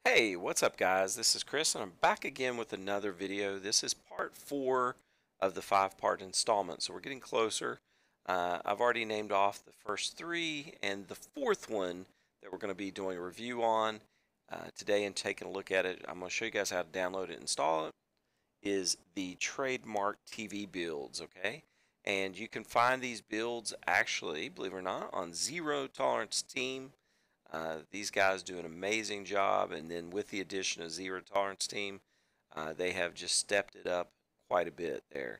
Hey, what's up guys? This is Chris and I'm back again with another video. This is part 4 of the 5-part installment, so we're getting closer. I've already named off the first 3 and the 4th one that we're going to be doing a review on today and taking a look at it. I'm going to show you guys how to download it and install it. Is the trademark TV builds, okay? And you can find these builds actually, believe it or not, on Zero Tolerance Team. These guys do an amazing job, and then with the addition of Zero Tolerance Team, they have just stepped it up quite a bit there.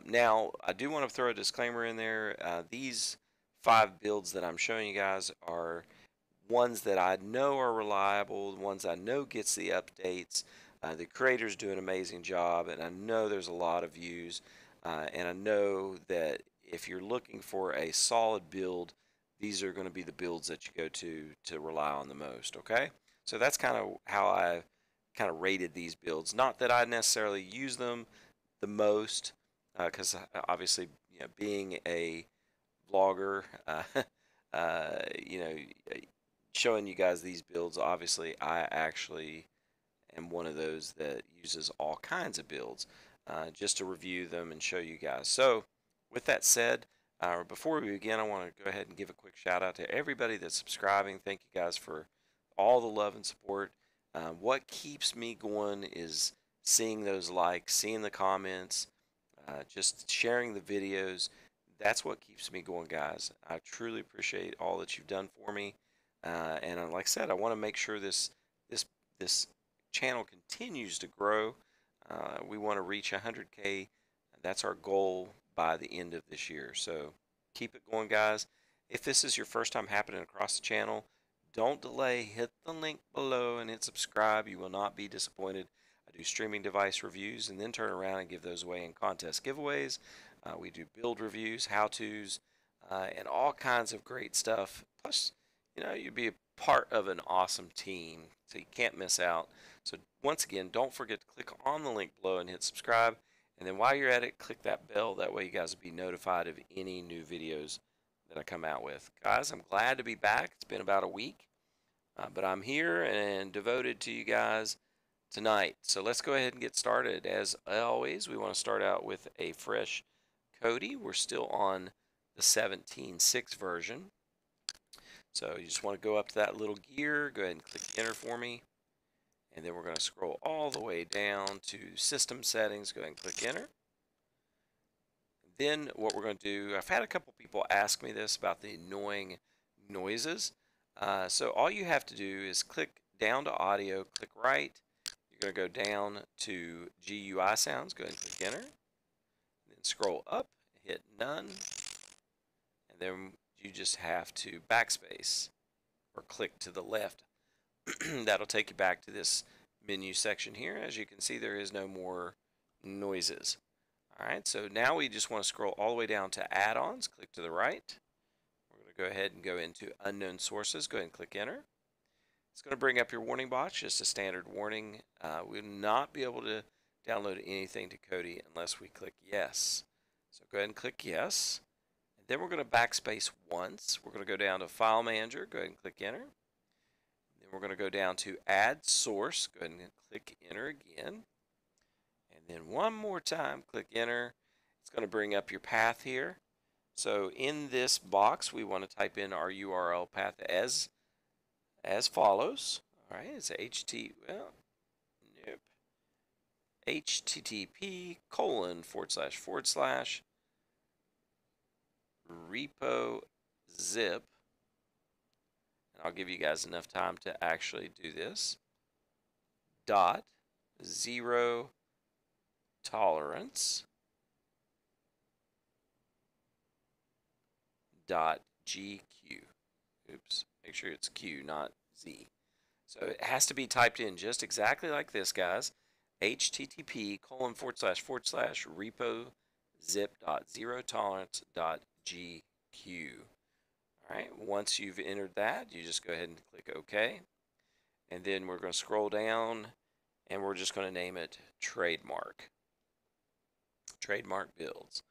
Now, I do want to throw a disclaimer in there. These 5 builds that I'm showing you guys are ones that I know are reliable, ones I know gets the updates. The creators do an amazing job, and I know there's a lot of views. And I know that if you're looking for a solid build, these are going to be the builds that you go to rely on the most. Okay, so that's kind of how I kind of rated these builds. Not that I necessarily use them the most, because obviously, being a vlogger, you know, showing you guys these builds, obviously I actually am one of those that uses all kinds of builds just to review them and show you guys. So with that said, before we begin, I want to go ahead and give a quick shout out to everybody that's subscribing. Thank you guys for all the love and support. What keeps me going is seeing those likes, seeing the comments, just sharing the videos. That's what keeps me going, guys. I truly appreciate all that you've done for me. And like I said, I want to make sure this channel continues to grow. We want to reach 100K. That's our goal by the end of this year. So keep it going, guys. If this is your first time happening across the channel, don't delay. Hit the link below and hit subscribe. You will not be disappointed. I do streaming device reviews and then turn around and give those away in contest giveaways. We do build reviews, how-tos, and all kinds of great stuff. Plus, you'd be a part of an awesome team, so you can't miss out. So once again, don't forget to click on the link below and hit subscribe. And then while you're at it, click that bell. That way you guys will be notified of any new videos that I come out with. Guys, I'm glad to be back. It's been about a week, but I'm here and devoted to you guys tonight. So let's go ahead and get started. As always, we want to start out with a fresh Cody. We're still on the 17.6 version. So you just want to go up to that little gear, go ahead and click enter for me. And then we're going to scroll all the way down to system settings, go ahead and click enter. Then what we're going to do, I've had a couple people ask me this about the annoying noises. So all you have to do is click down to audio, click right. You're going to go down to GUI sounds, go ahead and click enter. Then scroll up, hit none. And then you just have to backspace or click to the left. That'll take you back to this menu section here. As you can see, there is no more noises. Alright, so now we just want to scroll all the way down to add-ons, click to the right. We're going to go ahead and go into unknown sources, go ahead and click enter. It's going to bring up your warning box, just a standard warning. We will not be able to download anything to Cody unless we click yes. So go ahead and click yes. And then we're going to backspace once. We're going to go down to File Manager, go ahead and click enter. Then we're going to go down to Add Source, go ahead and click enter again. And then one more time, click enter. It's going to bring up your path here. So in this box, we want to type in our URL path as follows. All right, it's http:// repo zip. And I'll give you guys enough time to actually do this. Dot zero tolerance dot GQ. Oops, make sure it's Q, not Z. So it has to be typed in just exactly like this, guys. http:// repo zip.zerotolerance.gq. Alright, once you've entered that, you just go ahead and click OK. And then we're going to scroll down and we're just going to name it Trademark. Trademark Builds.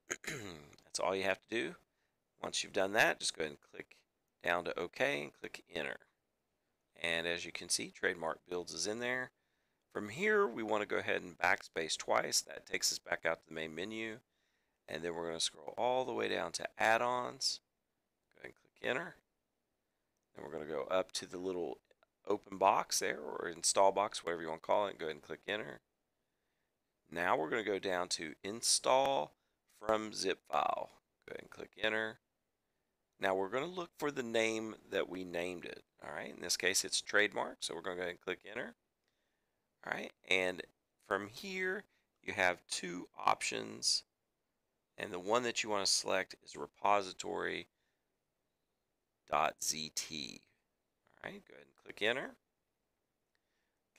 That's all you have to do. Once you've done that, just go ahead and click down to OK and click Enter. And as you can see, Trademark Builds is in there. From here, we want to go ahead and backspace twice. That takes us back out to the main menu. And then we're going to scroll all the way down to Add-Ons. Go ahead and click Enter. And we're going to go up to the little open box there, or install box, whatever you want to call it. Go ahead and click Enter. Now we're going to go down to Install from Zip File. Go ahead and click Enter. Now we're going to look for the name that we named it. All right, in this case it's Trademark, so we're going to go ahead and click Enter. All right, and from here you have two options, and the one that you want to select is repository.zt. All right, go ahead and click Enter.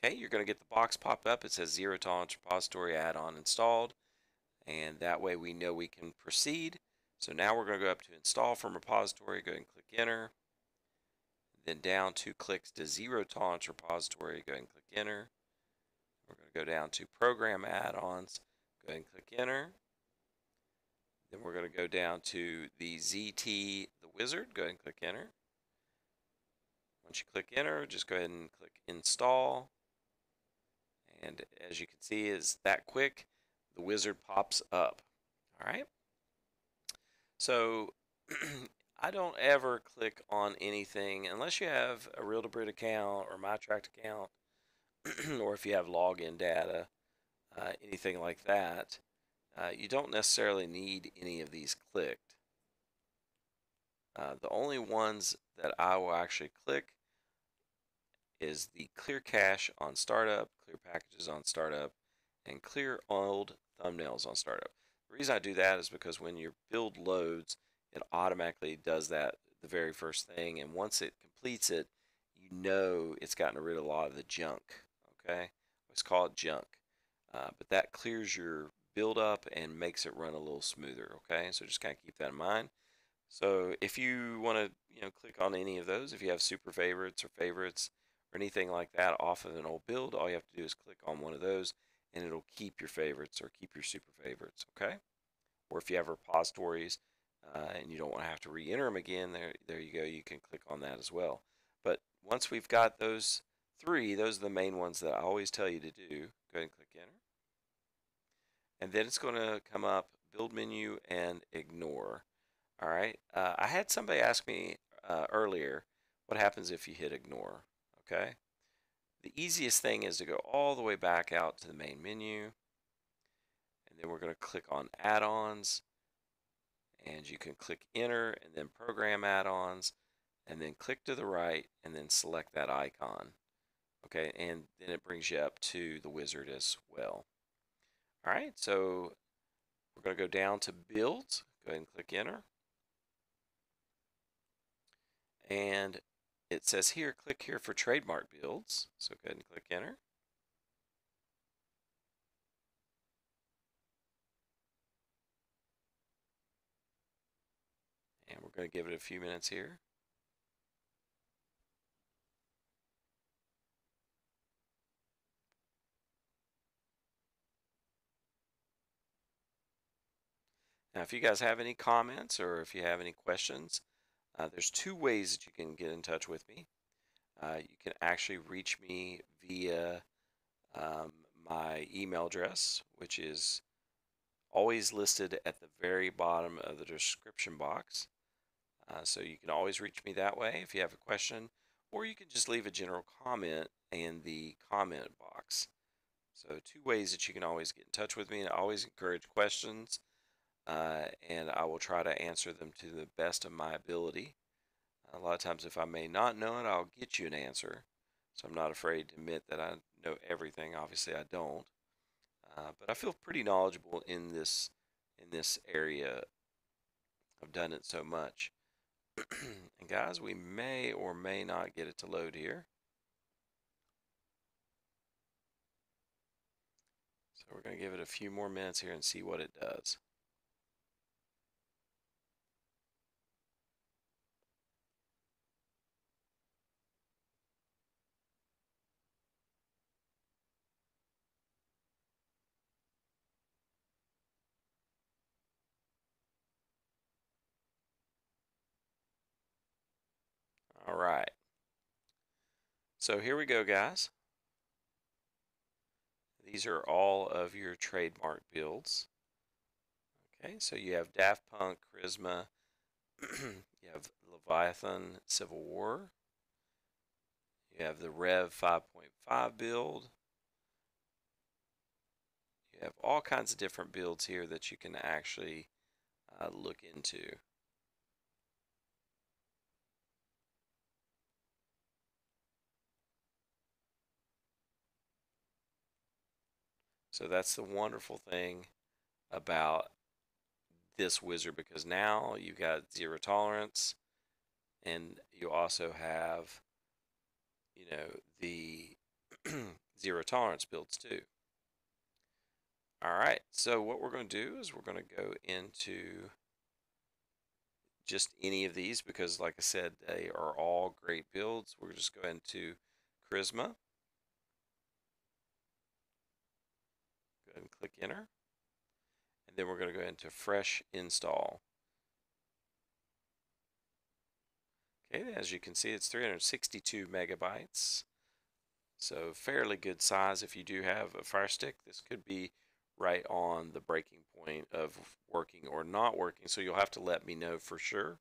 Okay, you're going to get the box pop up. It says Zero Tolerance Repository Add-On installed, and that way we know we can proceed. So now we're going to go up to Install from Repository. Go ahead and click Enter. Then down 2 clicks to Zero Tolerance Repository. Go ahead and click Enter. We're going to go down to Program Add-Ons. Go ahead and click Enter. Then we're going to go down to the ZT, the wizard. Go ahead and click Enter. Once you click Enter, just go ahead and click Install. And as you can see, it's that quick. The wizard pops up. All right. So I don't ever click on anything unless you have a Real-to-Brit account or MyTract account, or if you have login data, anything like that. You don't necessarily need any of these clicked. The only ones that I will actually click is the clear cache on startup, clear packages on startup, and clear old thumbnails on startup. The reason I do that is because when your build loads, it automatically does that the very first thing, and once it completes it, you know it's gotten rid of a lot of the junk. Okay, let's call it junk, but that clears your build up and makes it run a little smoother. Okay, so just kind of keep that in mind. So if you want to, click on any of those, if you have super favorites or favorites or anything like that off of an old build, all you have to do is click on one of those, and it'll keep your favorites or keep your super favorites. Okay. Or if you have repositories and you don't want to have to re-enter them again, there you go. You can click on that as well. But once we've got those three, those are the main ones that I always tell you to do. Go ahead and click enter. And then it's going to come up build menu and ignore. All right. I had somebody ask me earlier, what happens if you hit ignore? Okay. The easiest thing is to go all the way back out to the main menu. And then we're going to click on add-ons, and you can click enter and then program add-ons, and then click to the right and then select that icon. Okay, and then it brings you up to the wizard as well. All right, so we're going to go down to builds. Go ahead and click enter. And it says here, click here for trademark builds. So go ahead and click enter. And we're going to give it a few minutes here. Now, if you guys have any comments or if you have any questions, there's two ways that you can get in touch with me. You can actually reach me via my email address, which is always listed at the very bottom of the description box. So you can always reach me that way if you have a question, or you can just leave a general comment in the comment box. So two ways that you can always get in touch with me, and I always encourage questions, and I will try to answer them to the best of my ability. A lot of times if I may not know it, I'll get you an answer. So I'm not afraid to admit that I know everything. Obviously I don't. But I feel pretty knowledgeable in this area. I've done it so much. And guys, we may or may not get it to load here. So we're going to give it a few more minutes here and see what it does. All right. So here we go, guys. These are all of your trademark builds. Okay, so you have Daft Punk, Charisma, you have Leviathan, Civil War, you have the Rev 5.5 build, you have all kinds of different builds here that you can actually look into. So that's the wonderful thing about this wizard, because now you've got zero tolerance, and you also have, the zero tolerance builds too. All right, so what we're going to do is we're going to go into just any of these because, like I said, they are all great builds. We're just going to Charisma. Go ahead and click Enter. And then we're going to go into Fresh Install. Okay, as you can see, it's 362 megabytes. So fairly good size if you do have a Fire Stick. This could be right on the breaking point of working or not working, so you'll have to let me know for sure.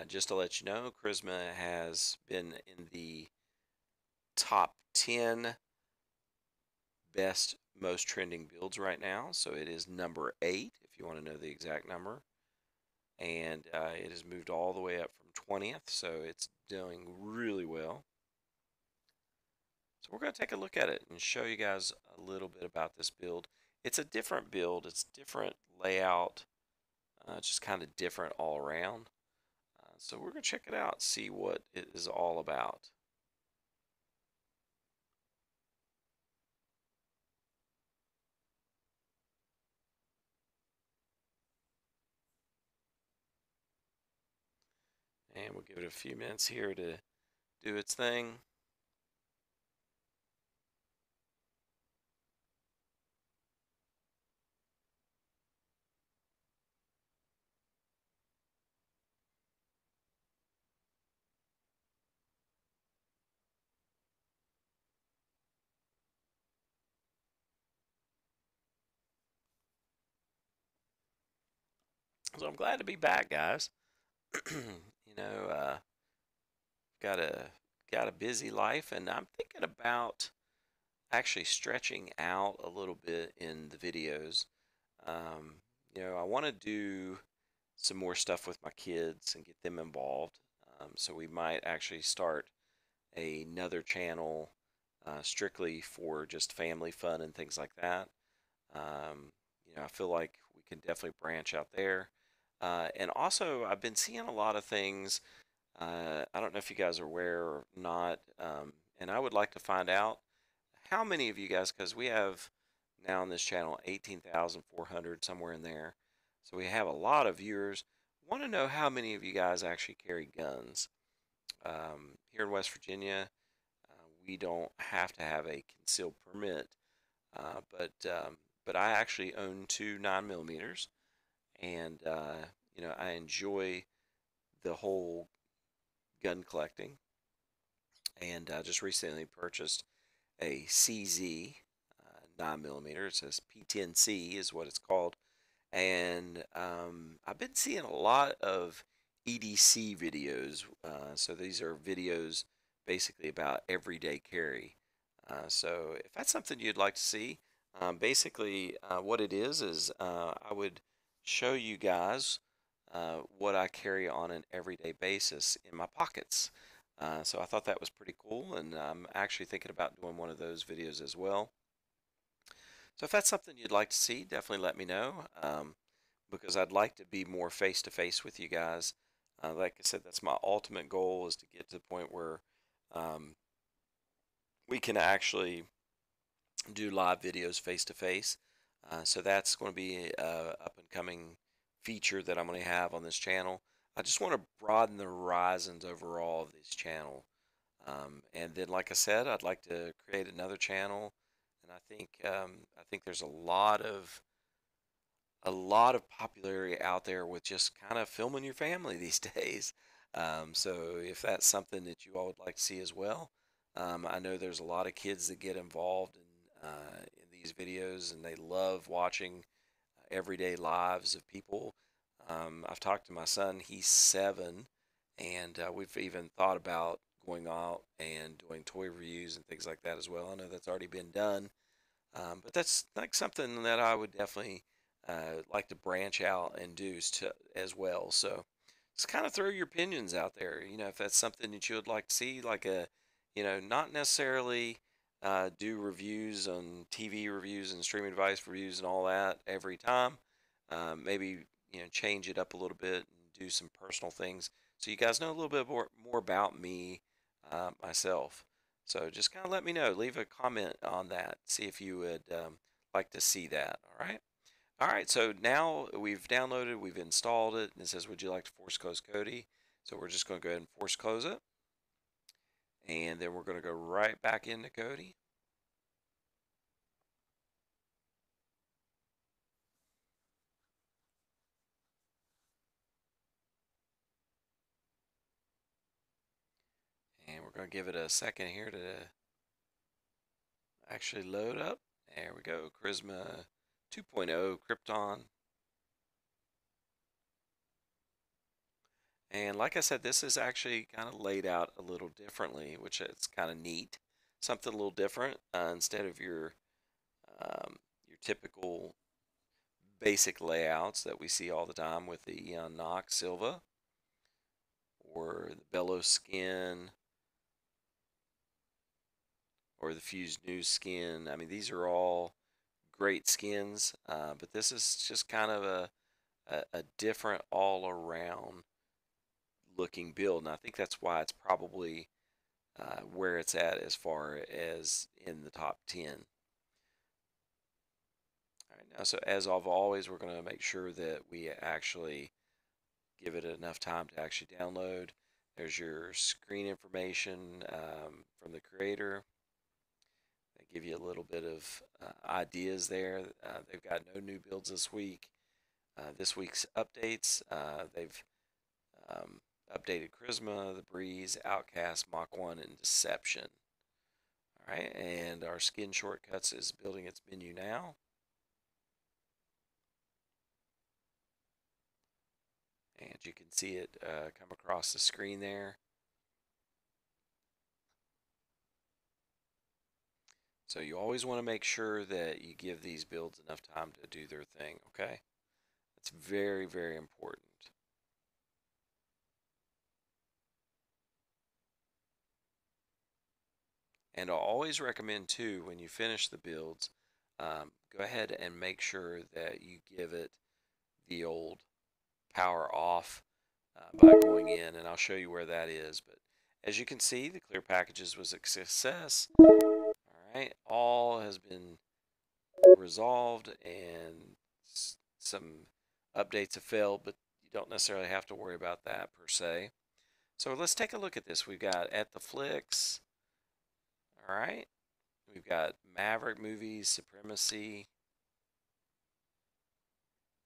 Just to let you know, Charisma has been in the top 10 best most trending builds right now. So it is number 8 if you want to know the exact number. And it has moved all the way up from 20th, so it's doing really well. So we're going to take a look at it and show you guys a little bit about this build. It's a different build, it's different layout, just kind of different all around. So we're going to check it out, see what it is all about. And we'll give it a few minutes here to do its thing. So I'm glad to be back, guys. you know, got a busy life, and I'm thinking about actually stretching out a little bit in the videos. Um, I want to do some more stuff with my kids and get them involved. So we might actually start another channel strictly for just family fun and things like that. I feel like we can definitely branch out there. And also, I've been seeing a lot of things. I don't know if you guys are aware or not, and I would like to find out how many of you guys, because we have now on this channel 18,400, somewhere in there. So we have a lot of viewers. Want to know how many of you guys actually carry guns. Here in West Virginia, we don't have to have a concealed permit, but I actually own two 9mm, and I enjoy the whole gun collecting. And I just recently purchased a CZ 9mm. It says P10C is what it's called, and I've been seeing a lot of EDC videos. So these are videos basically about everyday carry. So if that's something you'd like to see, basically what it is I would show you guys what I carry on an everyday basis in my pockets. So I thought that was pretty cool, and I'm actually thinking about doing one of those videos as well. So if that's something you'd like to see, definitely let me know, because I'd like to be more face to face with you guys. Like I said, that's my ultimate goal, is to get to the point where um, we can actually do live videos face to face. So that's going to be a up and coming feature that I'm going to have on this channel. I just want to broaden the horizons overall of this channel. And then, like I said, I'd like to create another channel, and I think there's a lot of a lot of popularity out there with just kind of filming your family these days. So if that's something that you all would like to see as well, I know there's a lot of kids that get involved in these videos, and they love watching everyday lives of people. I've talked to my son, he's 7, and we've even thought about going out and doing toy reviews and things like that as well. I know that's already been done, but that's like something that I would definitely like to branch out and do as well. So just kind of throw your opinions out there. If that's something that you would like to see, like not necessarily do reviews on TV reviews and streaming device reviews and all that every time. Maybe change it up a little bit and do some personal things so you guys know a little bit more about me myself. So just kind of let me know. Leave a comment on that. See if you would like to see that. All right. All right. So now we've downloaded, we've installed it, and it says, "Would you like to force close Cody?" So we're just going to go ahead and force close it, and then we're going to go right back into Cody. And we're going to give it a second here to actually load up. There we go. Charisma 2.0 Krypton. And like I said, this is actually kind of laid out a little differently, which is kind of neat. Something a little different instead of your typical basic layouts that we see all the time with the Nox Silva or the Bellow skin or the Fused News skin. I mean, these are all great skins, but this is just kind of a different all around looking build. And I think that's why it's probably where it's at as far as in the top 10. All right, now, so as of always, we're going to make sure that we actually give it enough time to actually download. There's your screen information from the creator. They give you a little bit of ideas there. They've got no new builds this week. This week's updates, they've um, updated Charisma, The Breeze, Outcast, Mach 1, and Deception. All right, and our skin shortcuts is building its menu now. And you can see it come across the screen there. So you always want to make sure that you give these builds enough time to do their thing, okay? That's very, very important. And I'll always recommend too, when you finish the builds, go ahead and make sure that you give it the old power off by going in, and I'll show you where that is. But as you can see, the clear packages was a success. All right, all has been resolved, and some updates have failed, but you don't necessarily have to worry about that per se. So let's take a look at this. We've got At the Flicks. All right. We've got Maverick Movies, Supremacy.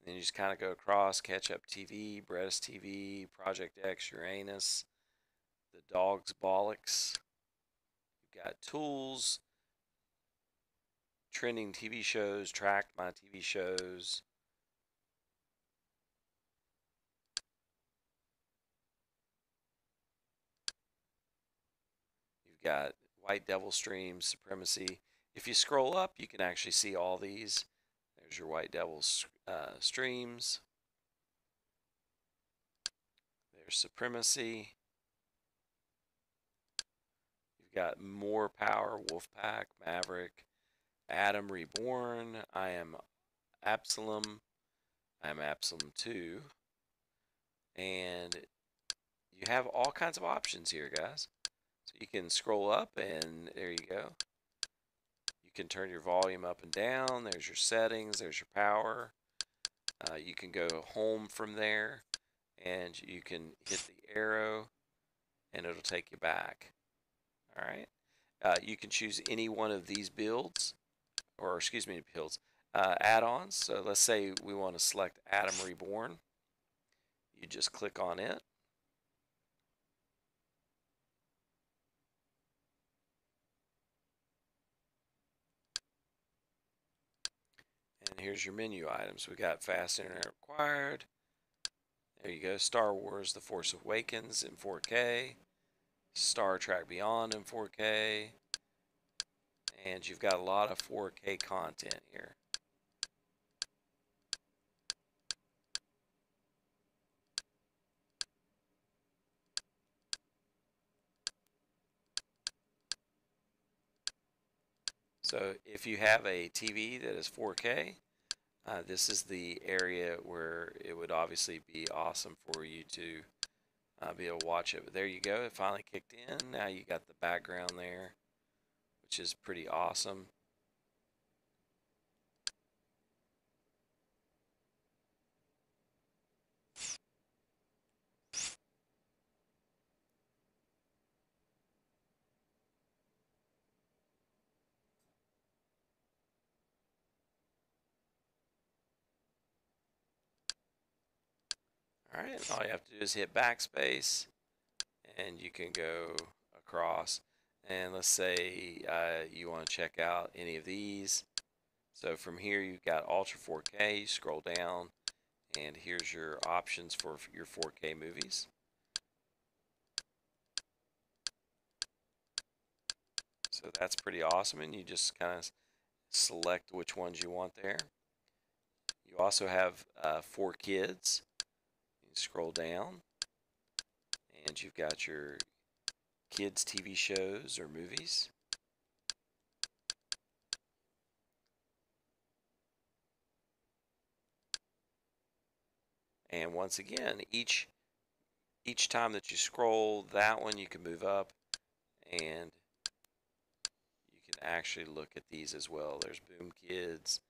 Then you just kind of go across, Catch Up TV, Breast TV, Project X, Uranus, The Dog's Bollocks. You've got Tools, Trending TV Shows, Tracked My TV Shows. You've got White Devil Streams, Supremacy. If you scroll up, you can actually see all these. There's your White Devil streams. There's Supremacy. You've got More Power, Wolfpack, Maverick, Adam Reborn. I am Absalom. I am Absalom 2. And you have all kinds of options here, guys. So you can scroll up, and there you go. You can turn your volume up and down. There's your settings. There's your power. You can go home from there, and you can hit the arrow, and it'll take you back. All right. You can choose any one of these builds, or excuse me, builds. add-ons. So let's say we want to select Adam Reborn. You just click on it. And here's your menu items. We got fast internet required. There you go. Star Wars The Force Awakens in 4K. Star Trek Beyond in 4K. And you've got a lot of 4K content here. So if you have a TV that is 4K, this is the area where it would obviously be awesome for you to be able to watch it. But there you go. It finally kicked in. Now you got the background there, which is pretty awesome. Alright, all you have to do is hit backspace and you can go across. And let's say you want to check out any of these. So from here you've got Ultra 4K, you scroll down and here's your options for your 4K movies. So that's pretty awesome, and you just kind of select which ones you want there. You also have for kids. You scroll down and you've got your kids TV shows or movies. And once again, each time that you scroll that one, you can move up and you can actually look at these as well. There's Boom Kids.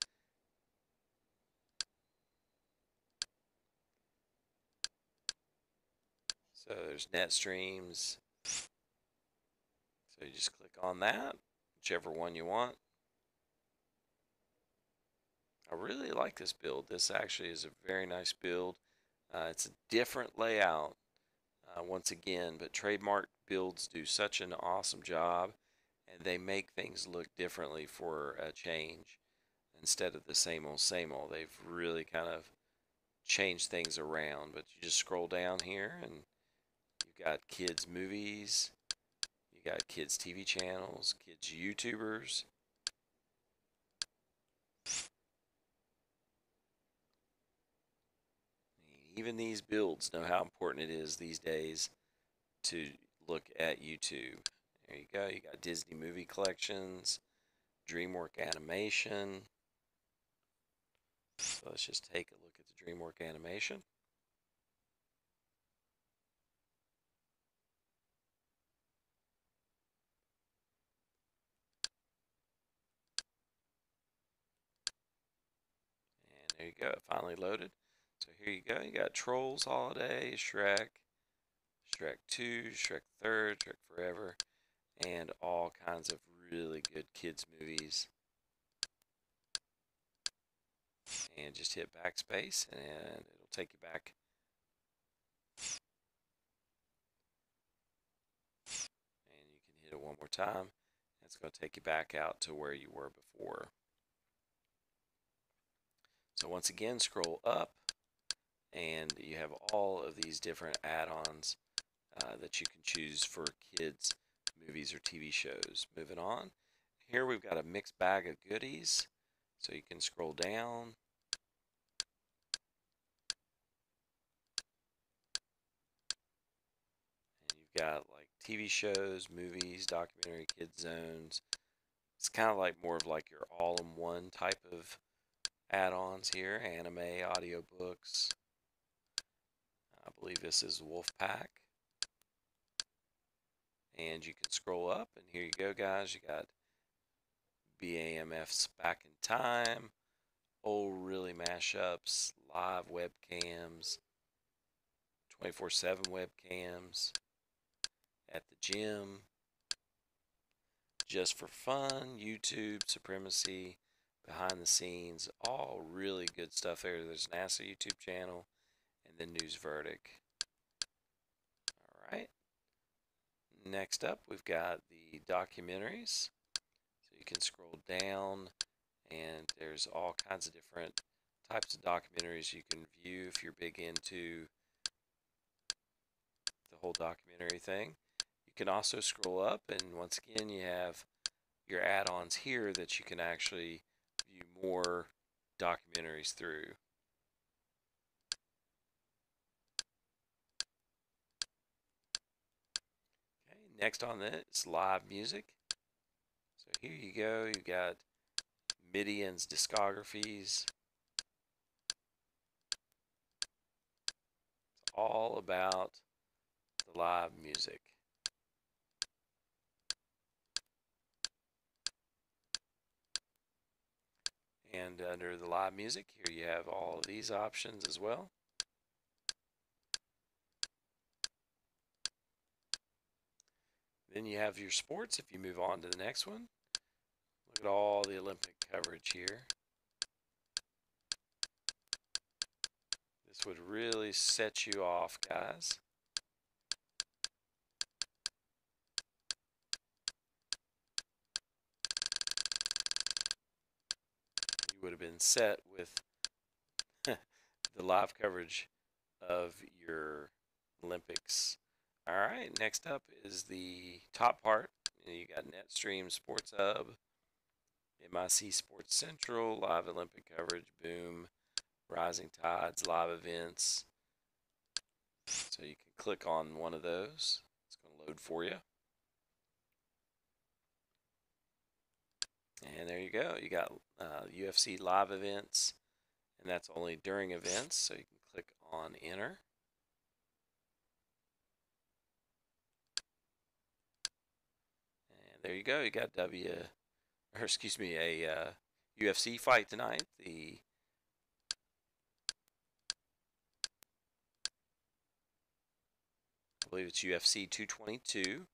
So there's net streams. So you just click on that, whichever one you want. I really like this build. This actually is a very nice build. It's a different layout once again, but Trademark builds do such an awesome job, and they make things look differently for a change instead of the same old same old. They've really kind of changed things around. But you just scroll down here and you've got kids movies, you got kids TV channels, kids YouTubers. Even these builds know how important it is these days to look at YouTube. There you go. You got Disney movie collections, DreamWorks animation. So let's just take a look at the DreamWorks animation. And there you go. It finally loaded. So here you go. You got Trolls Holiday, Shrek, Shrek 2, Shrek 3rd, Shrek Forever, and all kinds of really good kids movies. And just hit backspace and it'll take you back. And you can hit it one more time. It's going to take you back out to where you were before. So once again, scroll up and you have all of these different add-ons that you can choose for kids movies or TV shows. Moving on, here we've got a mixed bag of goodies, so you can scroll down and you've got like TV shows, movies, documentary, kids zones. It's kind of like more of like your all-in-one type of add-ons here. Anime, audiobooks. I believe this is Wolfpack. And you can scroll up, and here you go, guys. You got BAMF's Back in Time, old really mashups, live webcams, 24/7 webcams, at the gym, just for fun, YouTube, Supremacy, behind the scenes, all really good stuff there. There's NASA YouTube channel and then News Verdict. All right. Next up, we've got the documentaries. So you can scroll down and there's all kinds of different types of documentaries you can view if you're big into the whole documentary thing. You can also scroll up, and once again you have your add-ons here that you can actually view more documentaries through. Okay, next on that is live music. So here you go, you got Midian's discographies. It's all about the live music. And under the live music, here you have all of these options as well. Then you have your sports if you move on to the next one. Look at all the Olympic coverage here. This would really set you off, guys. You would have been set with the live coverage of your Olympics. All right, next up is the top part. You got NetStream, Sports Hub, MIC Sports Central, live Olympic coverage, boom, Rising Tides, live events. So you can click on one of those. It's going to load for you. And there you go. You got UFC live events, and that's only during events. So you can click on enter. And there you go. You got a UFC fight tonight. I believe it's UFC 222.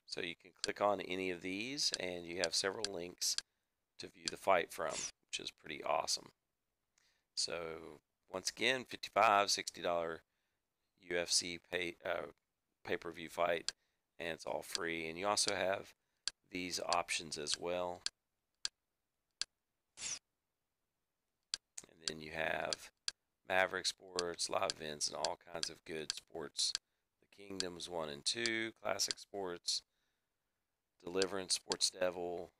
So you can click on any of these, and you have several links to view the fight from, which is pretty awesome. So once again, $55, $60 UFC pay-per-view fight, and it's all free. And you also have these options as well. And then you have Maverick Sports, live events, and all kinds of good sports. The Kingdoms 1 and 2, Classic Sports, Deliverance, Sports Devil,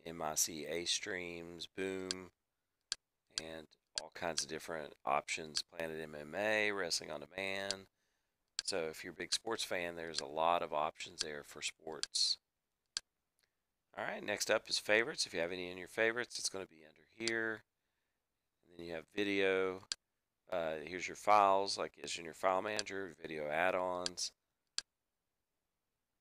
MIC A Streams, Boom, and all kinds of different options. Planet MMA, Wrestling on Demand. So if you're a big sports fan, there's a lot of options there for sports. All right, next up is favorites. If you have any in your favorites, it's going to be under here. And then you have video. Here's your files, like is in your file manager, video add-ons.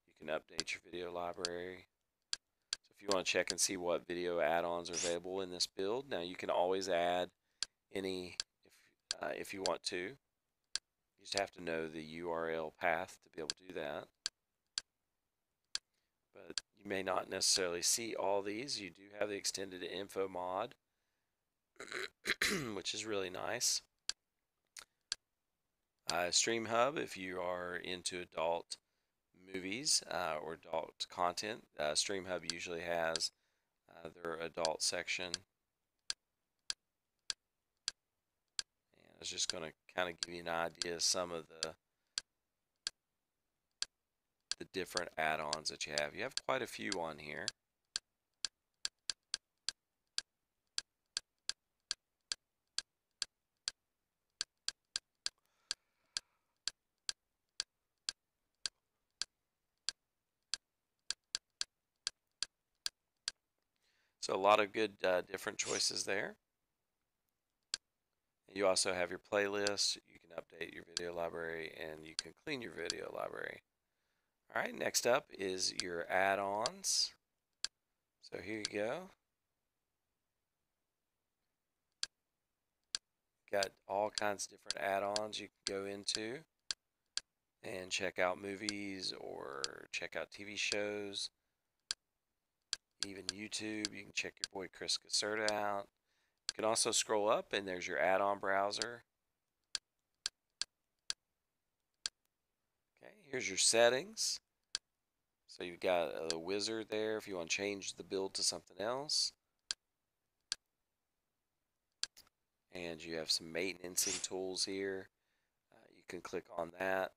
You can update your video library. So if you want to check and see what video add-ons are available in this build, now you can always add any if you want to. You just have to know the URL path to be able to do that. But you may not necessarily see all these. You do have the extended info mod, which is really nice. Stream Hub, if you are into adult movies or adult content, Stream Hub usually has their adult section. And I was just going to kind of give you an idea of some of the different add-ons that you have. You have quite a few on here. So a lot of good different choices there. You also have your playlist. You can update your video library and you can clean your video library. All right, next up is your add-ons. So here you go. Got all kinds of different add-ons you can go into and check out movies or check out TV shows. even YouTube. You can check your boy Chris Caserta out. You can also scroll up and there's your add-on browser. Okay, here's your settings. So you've got a wizard there if you want to change the build to something else. And you have some maintenancing tools here. You can click on that.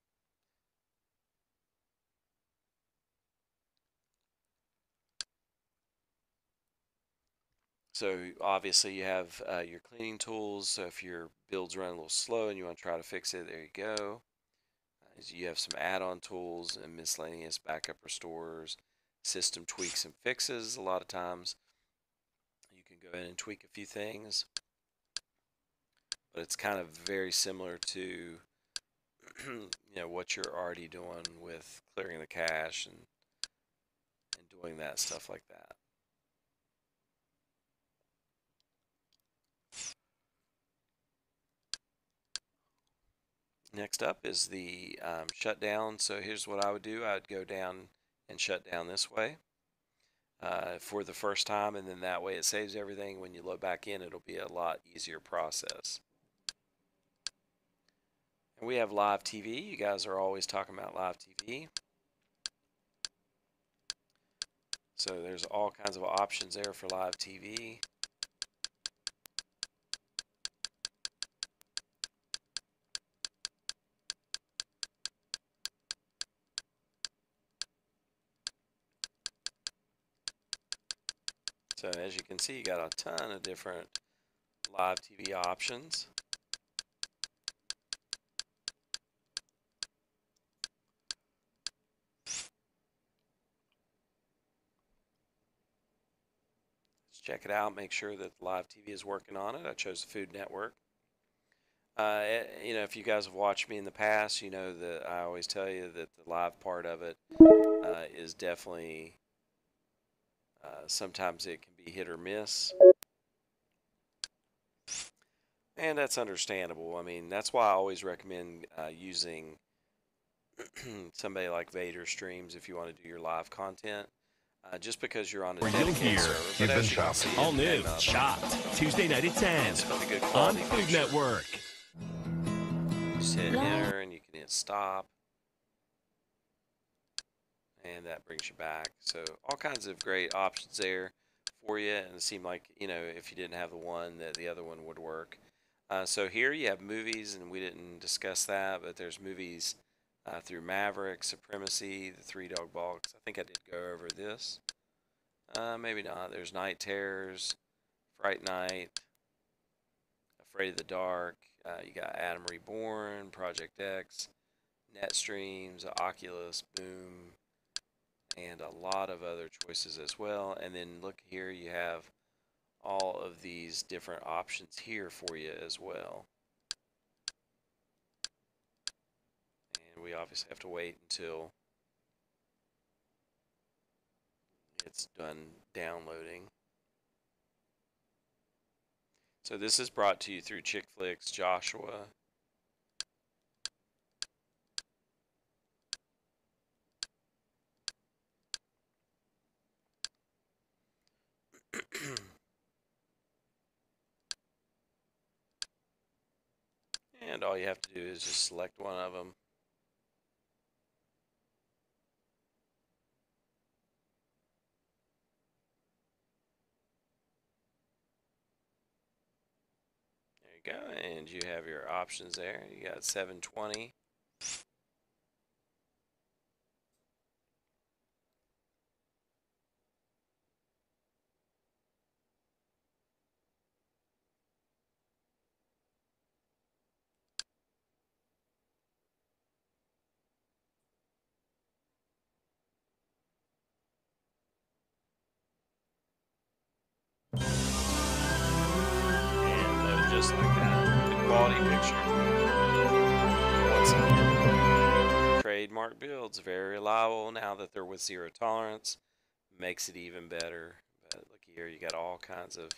So obviously you have your cleaning tools. So if your build's running a little slow and you want to try to fix it, there you go. You have some add-on tools and miscellaneous backup restores, system tweaks and fixes. A lot of times you can go in and tweak a few things, but it's kind of very similar to what you're already doing with clearing the cache and doing that stuff like that. Next up is the shutdown. So here's what I would do. I would go down and shut down this way for the first time, and then that way it saves everything. When you load back in, it'll be a lot easier process. And we have live TV. You guys are always talking about live TV. So there's all kinds of options there for live TV. So as you can see, you got a ton of different live TV options. Let's check it out, make sure that the live TV is working on it. I chose the Food Network. If you guys have watched me in the past, you know that I always tell you that the live part of it is definitely, sometimes it can be hit or miss. And that's understandable. I mean, that's why I always recommend using somebody like Vader Streams if you want to do your live content. Just because you're on a dedicated server. But as you can see, all new, Chopped, Tuesday night at 10 on Food Network. Just hit enter and you can hit stop. And that brings you back. So all kinds of great options there for you. And it seemed like, if you didn't have the one, that the other one would work. So here you have movies, and we didn't discuss that, but there's movies through Maverick, Supremacy, The Three Dog Box. I think I did go over this. Maybe not. There's Night Terrors, Fright Night, Afraid of the Dark. You got Adam Reborn, Project X, Netstreams, Oculus, Boom, and a lot of other choices as well. And then look here, you have all of these different options here for you as well. And we obviously have to wait until it's done downloading. So this is brought to you through Chick Flicks Joshua. And all you have to do is just select one of them. There you go, and you have your options there. You got 720. And load just like that. Good quality picture. Once again, trademark builds, very reliable. Now that they're with zero tolerance, makes it even better. But look here, you got all kinds of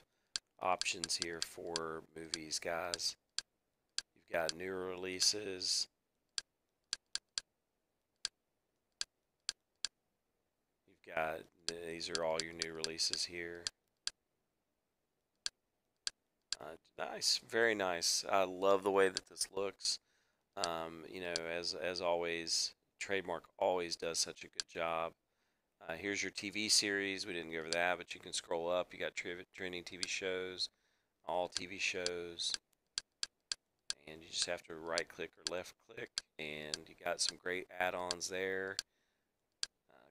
options here for movies, guys. You've got new releases. You've got these are all your new releases here. Nice, very nice. I love the way that this looks. You know, as always, Trademark always does such a good job. Here's your TV series. We didn't go over that, but you can scroll up. You got trending TV shows, all TV shows, and you just have to right click or left click, and you got some great add-ons there.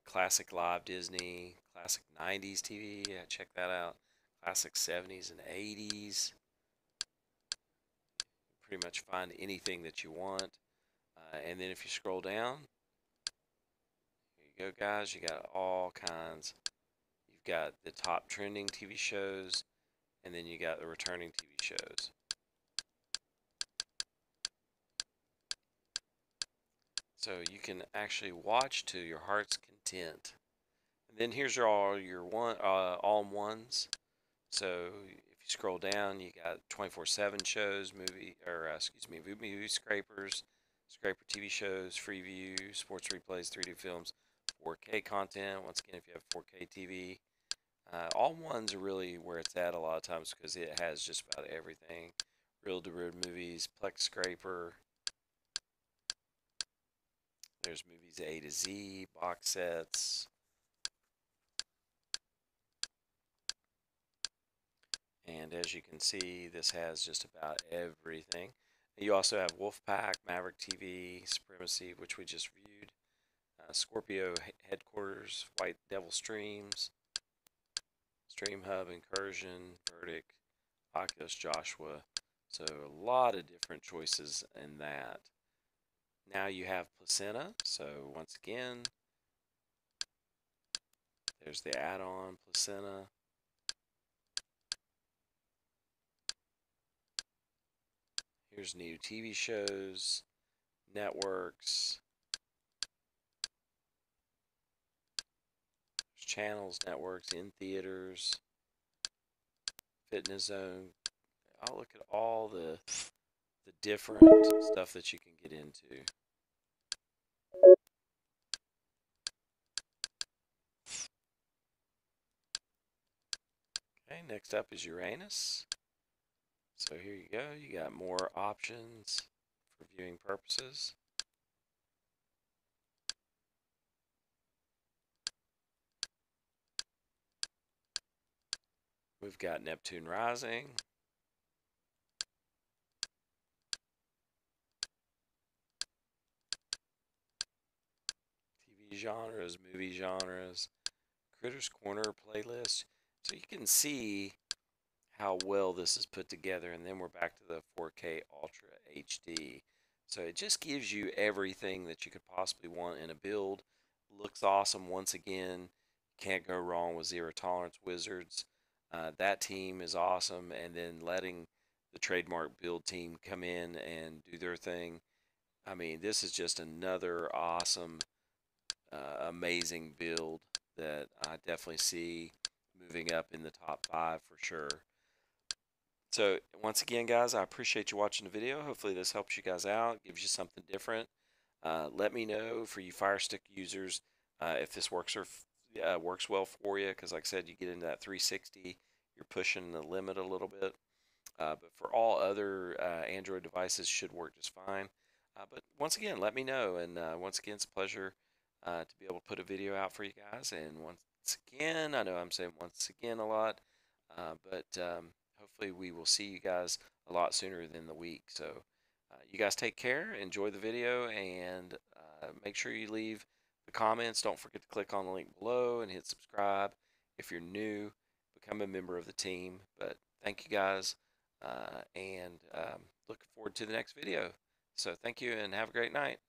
Classic Live Disney, classic 90s TV. Yeah, check that out. Classic 70s and 80s. Pretty much find anything that you want. And then if you scroll down, here you go, guys. You got all kinds. You've got the top trending TV shows, and then you got the returning TV shows. So you can actually watch to your heart's content. And then here's all your all-in-ones. So if you scroll down, you got 24/7 shows, movie scrapers, scraper TV shows, free view, sports replays, 3D films, 4K content. Once again, if you have 4K TV, all ones are really where it's at a lot of times because it has just about everything. Reel-to-reel movies, Plex scraper. There's movies A to Z, box sets. And as you can see, this has just about everything. You also have Wolfpack, Maverick TV, Supremacy, which we just reviewed, Scorpio Headquarters, White Devil Streams, Stream Hub, Incursion, Verdict, Oculus, Joshua. So a lot of different choices in that. Now you have Placenta. So once again, there's the add-on Placenta. Here's new TV shows, networks, there's channels, networks, in theaters, Fitness Zone. I'll look at all the different stuff that you can get into. Okay, next up is Uranus. So here you go. You got more options for viewing purposes. We've got Neptune Rising. TV genres, movie genres, Critters Corner playlist. So you can see how well this is put together, and then we're back to the 4K Ultra HD. So it just gives you everything that you could possibly want in a build. Looks awesome. Once again, can't go wrong with Zero Tolerance Wizards. That team is awesome, and then letting the Trademark build team come in and do their thing. I mean, this is just another awesome, amazing build that I definitely see moving up in the top 5 for sure. So once again, guys, I appreciate you watching the video. Hopefully this helps you guys out, gives you something different. Let me know for you Fire Stick users if this works well for you, because like I said, you get into that 360, you're pushing the limit a little bit. But for all other Android devices, should work just fine. But once again, let me know. And once again, it's a pleasure to be able to put a video out for you guys. And once again, I know I'm saying once again a lot, but hopefully we will see you guys a lot sooner than the week. So you guys take care, enjoy the video, and make sure you leave the comments. Don't forget to click on the link below and hit subscribe. If you're new, become a member of the team. But thank you guys, and looking forward to the next video. So thank you and have a great night.